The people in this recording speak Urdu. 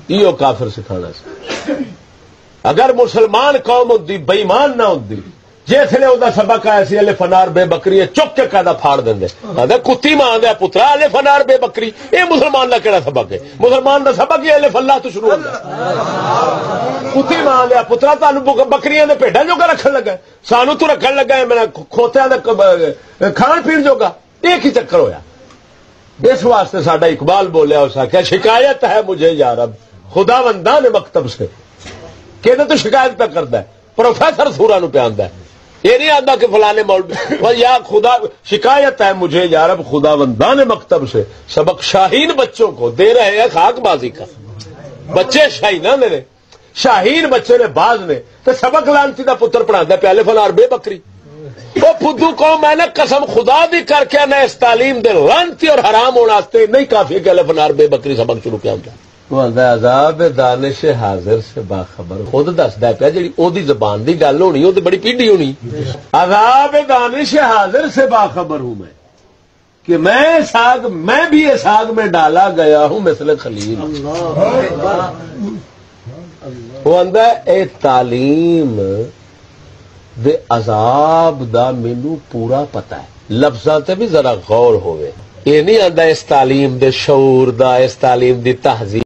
یہ کافر سکھانا سی. اگر مسلمان قوم ہوتی بےمان نہ ہوتی جسے وہ سبق آیا سی الف انار بے بکری چک کے قاعدہ پھاڑ دیں کتی ماں دیا پترا الف انار بے بکری. یہ مسلمان کا کہڑا سبق ہے؟ مسلمان کا سبق یہ الف اللہ تو شروع ہوتا ہے. کتی ماں دیا پترا تمہیں بکریاں نے پیڈا جو رکھن لگا سانو تو رکھن لگا ہے میں کھوتیا کھان پین جوگا. ایک ہی چکر ہویا. اس واسطے ساڈا اقبال بولیا اس آخیا شکایت ہے مجھے یا رب خدا وندان مکتب سے. کہ تو شکایت پہ کرتا ہے پروفیسر سورا نو پہ آندا ہے. یہ نہیں آتا کہ فلانے مولوی یا خدا شکایت ہے مجھے یا رب خدا وندان مکتب سے سبق شاہین بچوں کو دے رہے ہیں خاک بازی کا. بچے شاہین میرے شاہین بچے نے باز نے تو سبق لانتی دا پتر پڑھا پہلے فلار بے بکری. وہ فدو قوم میں نے قسم خدا دی کر کے نہ اس تعلیم دے لانتی اور حرام ہونے نہیں کافی کہ فلار بے بکری سبق شروع کیا ہوتا ہے. وہ آندا عذاب دانش حاضر سے باخبر. خود دسدا پیا جی اودی زبان دی گل ہونی وہ تو بڑی پیڈی ہونی. عذاب دانش حاضر سے باخبر ہوں میں کہ میں بھی اس آگ میں ڈالا گیا ہوں مثل خلیل. وہ آندا اے تعلیم دے عذاب دا مینوں پورا پتہ ہے. لفظاں تے بھی ذرا غور ہوئے. یہ نہیں آندا اس تعلیم دے شعور دا اس تعلیم دی تہذیب